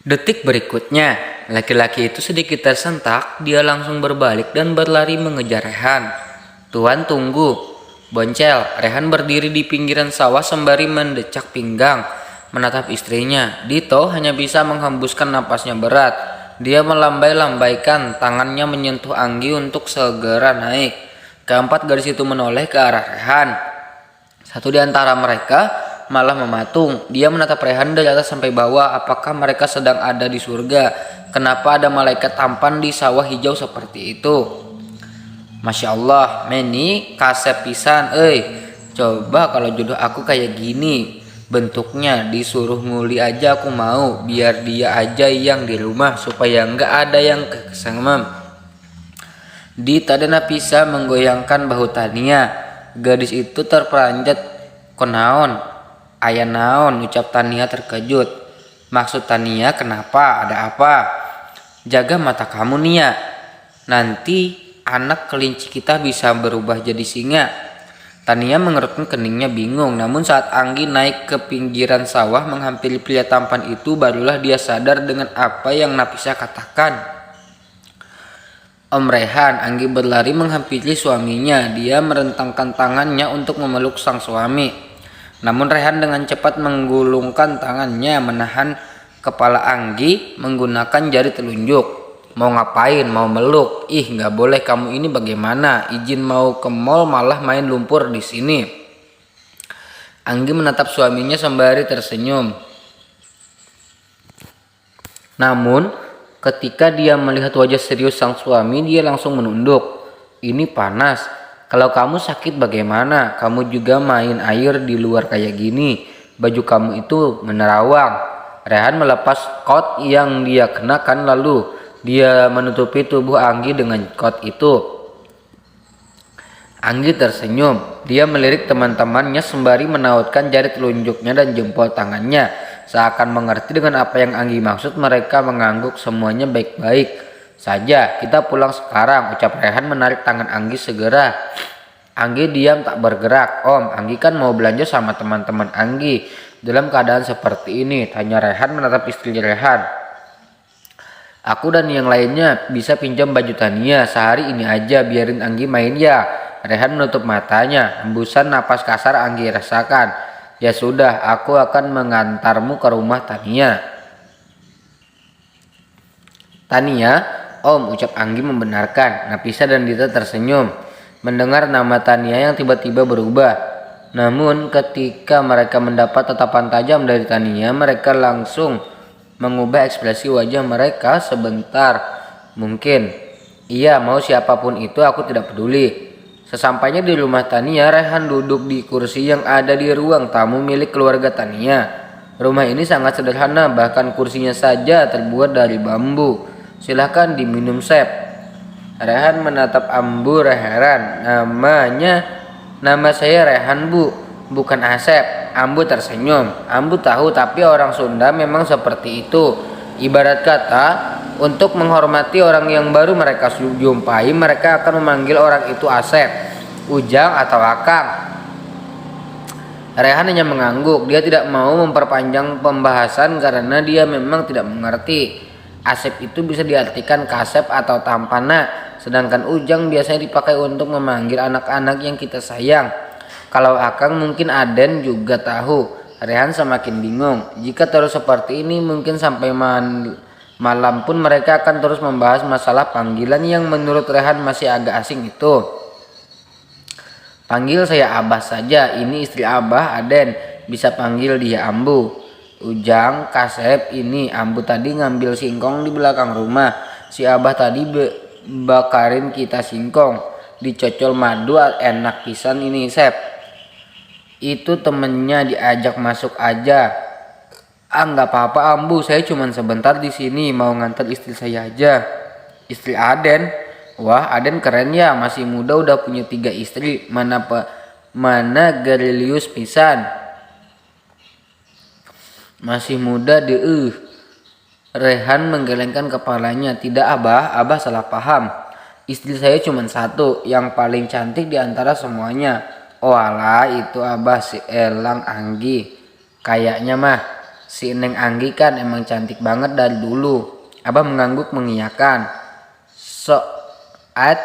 Detik berikutnya, laki-laki itu sedikit tersentak, dia langsung berbalik dan berlari mengejar Rehan. "Tuan, tunggu!" Boncel. Rehan berdiri di pinggiran sawah sembari mendecak pinggang, menatap istrinya. Dito hanya bisa menghembuskan napasnya berat. Dia melambai-lambaikan tangannya menyentuh Anggi untuk segera naik. Keempat gadis itu menoleh ke arah Rehan. Satu di antara mereka malah mematung. Dia menatap Rehan dari atas sampai bawah. Apakah mereka sedang ada di surga? Kenapa ada malaikat tampan di sawah hijau seperti itu? Masya Allah, Meni kasep pisan, coba kalau jodoh aku kayak gini bentuknya, disuruh nguli aja aku mau, biar dia aja yang di rumah supaya nggak ada yang kesemem. Dita dan Napisa menggoyangkan bahu Tania. Gadis itu terperanjat. "Konaon? Aya naon?" ucap Tania terkejut. "Maksud Tania kenapa? Ada apa?" "Jaga mata kamu, Nia. Nanti anak kelinci kita bisa berubah jadi singa." Tania mengerutkan keningnya bingung. Namun saat Anggi naik ke pinggiran sawah menghampiri pria tampan itu, barulah dia sadar dengan apa yang Napisa katakan. "Om Rehan." Anggi berlari menghampiri suaminya. Dia merentangkan tangannya untuk memeluk sang suami. Namun Rehan dengan cepat menggulungkan tangannya menahan kepala Anggi menggunakan jari telunjuk. "Mau ngapain? Mau meluk? Ih, nggak boleh, kamu ini bagaimana? Izin mau ke mall malah main lumpur di sini." Anggi menatap suaminya sembari tersenyum. Namun ketika dia melihat wajah serius sang suami, dia langsung menunduk. "Ini panas. Kalau kamu sakit bagaimana? Kamu juga main air di luar kayak gini. Baju kamu itu menerawang." Rehan melepas kot yang dia kenakan, lalu dia menutupi tubuh Anggi dengan kot itu. Anggi tersenyum. Dia melirik teman-temannya sembari menautkan jari telunjuknya dan jempol tangannya. Seakan mengerti dengan apa yang Anggi maksud, mereka mengangguk semuanya baik-baik saja. "Kita pulang sekarang," ucap Rehan menarik tangan Anggi segera. Anggi diam tak bergerak. "Om, Anggi kan mau belanja sama teman-teman Anggi. Dalam keadaan seperti ini," tanya Rehan menatap istri Rehan. "Aku dan yang lainnya bisa pinjam baju Tania sehari ini aja, biarin Anggi main ya." Rehan menutup matanya. Hembusan napas kasar Anggi rasakan. "Ya sudah, aku akan mengantarmu ke rumah Tania." "Tania, Om," ucap Anggi membenarkan. Napisa dan Dita tersenyum mendengar nama Tania yang tiba-tiba berubah. Namun ketika mereka mendapat tatapan tajam dari Tania, mereka langsung mengubah ekspresi wajah mereka sebentar. "Mungkin iya, mau siapapun itu aku tidak peduli." Sesampainya di rumah Tania, Rehan duduk di kursi yang ada di ruang tamu milik keluarga Tania. Rumah ini sangat sederhana, bahkan kursinya saja terbuat dari bambu. "Silahkan diminum, Sep." Rehan menatap Ambu heran. Nama saya Rehan, Bu, bukan Asep." Ambu tersenyum. Ambu tahu, tapi orang Sunda memang seperti itu. Ibarat kata, untuk menghormati orang yang baru mereka jumpai, mereka akan memanggil orang itu Asep, Ujang, atau Akang. Rehan hanya mengangguk. Dia tidak mau memperpanjang pembahasan karena dia memang tidak mengerti. Asep itu bisa diartikan kasep atau tampana, sedangkan Ujang biasanya dipakai untuk memanggil anak-anak yang kita sayang. Kalau Akang mungkin Aden juga tahu. Rehan semakin bingung. Jika terus seperti ini, mungkin sampai malam pun mereka akan terus membahas masalah panggilan yang menurut Rehan masih agak asing itu. "Panggil saya Abah saja, ini istri Abah, Aden. Bisa panggil dia Ambu." "Ujang, Kasep, ini Ambu tadi ngambil singkong di belakang rumah. Si Abah tadi bakarin kita singkong, dicocol madu, enak pisan ini, Sep. Itu temennya, diajak masuk aja." "Ah, nggak apa-apa Ambu, saya cuma sebentar di sini, mau ngantar istri saya aja." "Istri Aden? Wah, Aden keren ya, masih muda udah punya 3 istri. Mana Gerilius pisan. Masih muda deh." Rehan menggelengkan kepalanya. "Tidak Abah, Abah salah paham. Istri saya cuma satu, yang paling cantik di antara semuanya." "Oh alah, itu Abah si Elang Anggi. Kayaknya mah." Si Neng Anggi kan emang cantik banget dari dulu. Abah mengangguk mengiyakan. Saat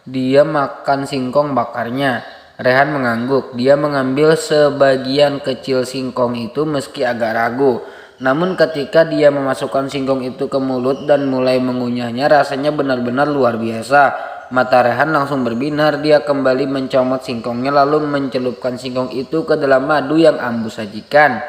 dia makan singkong bakarnya, Rehan mengangguk. Dia mengambil sebagian kecil singkong itu meski agak ragu. Namun ketika dia memasukkan singkong itu ke mulut dan mulai mengunyahnya, rasanya benar-benar luar biasa. Mata Rehan langsung berbinar. Dia kembali mencomot singkongnya lalu mencelupkan singkong itu ke dalam madu yang Ambu sajikan.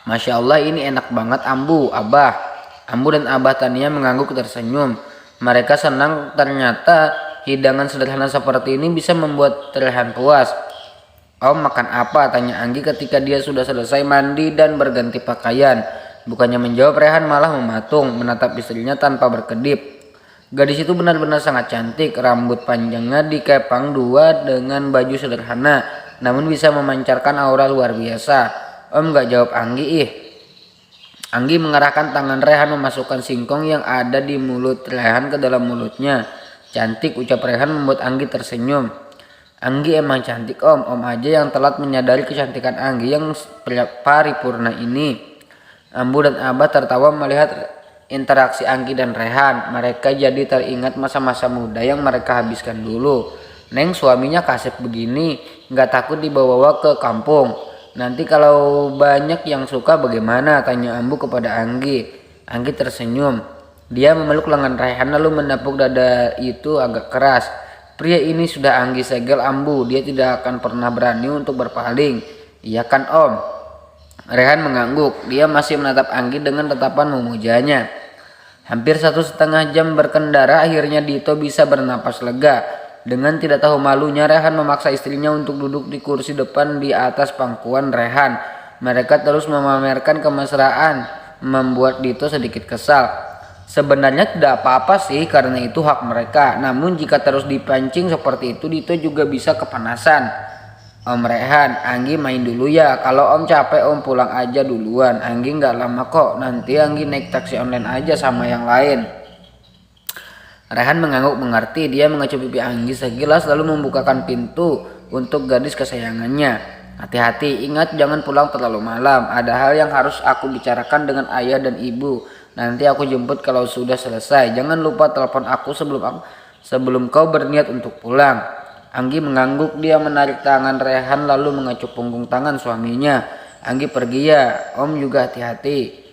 Masya Allah, ini enak banget Ambu, Abah. Ambu dan Abah Tania mengangguk tersenyum. Mereka senang ternyata hidangan sederhana seperti ini bisa membuat Rehan puas. Om makan apa? Tanya Anggi ketika dia sudah selesai mandi dan berganti pakaian. Bukannya menjawab, Rehan malah mematung menatap istrinya tanpa berkedip. Gadis itu benar-benar sangat cantik. Rambut panjangnya dikepang dua dengan baju sederhana, namun bisa memancarkan aura luar biasa. Om gak jawab Anggi ih. Anggi mengarahkan tangan Rehan memasukkan singkong yang ada di mulut Rehan ke dalam mulutnya. Cantik, ucap Rehan membuat Anggi tersenyum. Anggi emang cantik om. Om aja yang telat menyadari kecantikan Anggi yang paripurna ini. Ambu dan Abah tertawa melihat interaksi Anggi dan Rehan. Mereka jadi teringat masa-masa muda yang mereka habiskan dulu. Neng suaminya kasep begini, gak takut dibawa ke kampung. Nanti kalau banyak yang suka bagaimana? Tanya Ambu kepada Anggi. Anggi tersenyum. Dia memeluk lengan Rehan lalu menepuk dada itu agak keras. Pria ini sudah Anggi segel Ambu. Dia tidak akan pernah berani untuk berpaling. Iya kan om? Rehan mengangguk. Dia masih menatap Anggi dengan tatapan memujanya. Hampir 1,5 jam berkendara, akhirnya Dito bisa bernapas lega. Dengan tidak tahu malunya, Rehan memaksa istrinya untuk duduk di kursi depan di atas pangkuan Rehan. Mereka terus memamerkan kemesraan, membuat Dito sedikit kesal. Sebenarnya tidak apa-apa sih, karena itu hak mereka. Namun jika terus dipancing seperti itu, Dito juga bisa kepanasan. Om Rehan, Anggi main dulu ya. Kalau om capek, om pulang aja duluan. Anggi nggak lama kok. Nanti Anggi naik taksi online aja sama yang lain. Rehan mengangguk mengerti. Dia mengecup pipi Anggi sekilas lalu membukakan pintu untuk gadis kesayangannya. Hati-hati, ingat jangan pulang terlalu malam. Ada hal yang harus aku bicarakan dengan ayah dan ibu. Nanti aku jemput kalau sudah selesai. Jangan lupa telepon aku sebelum kau berniat untuk pulang. Anggi mengangguk. Dia menarik tangan Rehan lalu mengecup punggung tangan suaminya. Anggi pergi ya, om juga hati-hati.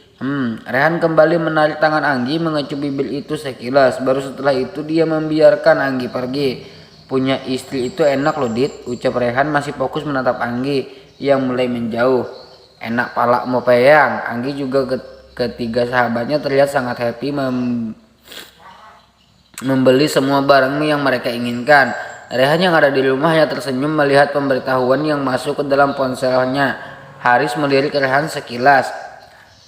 Rehan kembali menarik tangan Anggi mengecup bibir itu sekilas. Baru setelah itu dia membiarkan Anggi pergi. Punya istri itu enak loh Dit, ucap Rehan masih fokus menatap Anggi yang mulai menjauh. Enak palak mau peyang. Anggi juga ketiga sahabatnya terlihat sangat happy membeli semua barang yang mereka inginkan. Rehan yang ada di rumahnya tersenyum melihat pemberitahuan yang masuk ke dalam ponselnya. Haris melirik Rehan sekilas.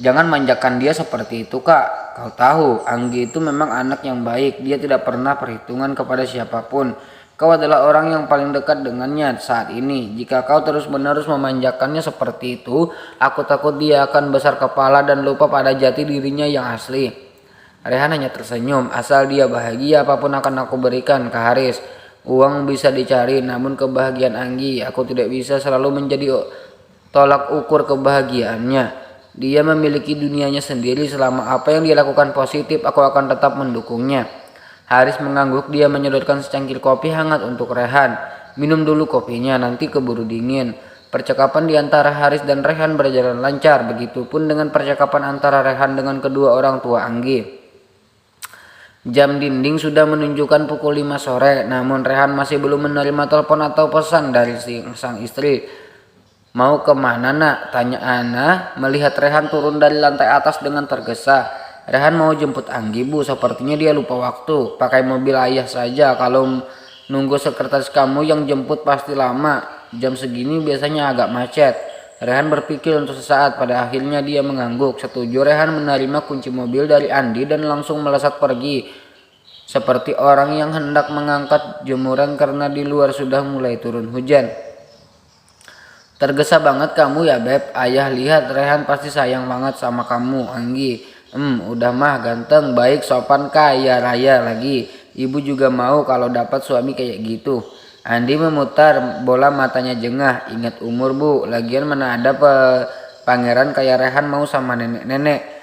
Jangan manjakan dia seperti itu kak. Kau tahu, Anggi itu memang anak yang baik. Dia tidak pernah perhitungan kepada siapapun. Kau adalah orang yang paling dekat dengannya saat ini. Jika kau terus-menerus memanjakannya seperti itu, aku takut dia akan besar kepala dan lupa pada jati dirinya yang asli. Rehan hanya tersenyum. Asal dia bahagia, apapun akan aku berikan ke Haris. Uang bisa dicari, namun kebahagiaan Anggi, aku tidak bisa selalu menjadi tolak ukur kebahagiaannya. Dia memiliki dunianya sendiri. Selama apa yang dia lakukan positif, aku akan tetap mendukungnya. Haris mengangguk. Dia menyodorkan secangkir kopi hangat untuk Rehan. Minum dulu kopinya, nanti keburu dingin. Percakapan di antara Haris dan Rehan berjalan lancar. Begitupun dengan percakapan antara Rehan dengan kedua orang tua Anggi. Jam dinding sudah menunjukkan pukul 5 sore. Namun Rehan masih belum menerima telepon atau pesan dari sang istri. Mau kemana nak? Tanya Ana melihat Rehan turun dari lantai atas dengan tergesa. Rehan mau jemput Anggi bu, sepertinya dia lupa waktu. Pakai mobil ayah saja, kalau nunggu sekretaris kamu yang jemput pasti lama. Jam segini biasanya agak macet. Rehan berpikir untuk sesaat, pada akhirnya dia mengangguk. Setuju. Rehan menerima kunci mobil dari Andi dan langsung melesat pergi. Seperti orang yang hendak mengangkat jemuran karena di luar sudah mulai turun hujan. Tergesa banget kamu ya beb. Ayah lihat Rehan pasti sayang banget sama kamu Anggi. Udah mah ganteng, baik, sopan, kaya raya lagi. Ibu juga mau kalau dapat suami kayak gitu. Andi memutar bola matanya jengah. Ingat umur bu, lagian mana ada Pangeran kayak Rehan mau sama nenek-nenek.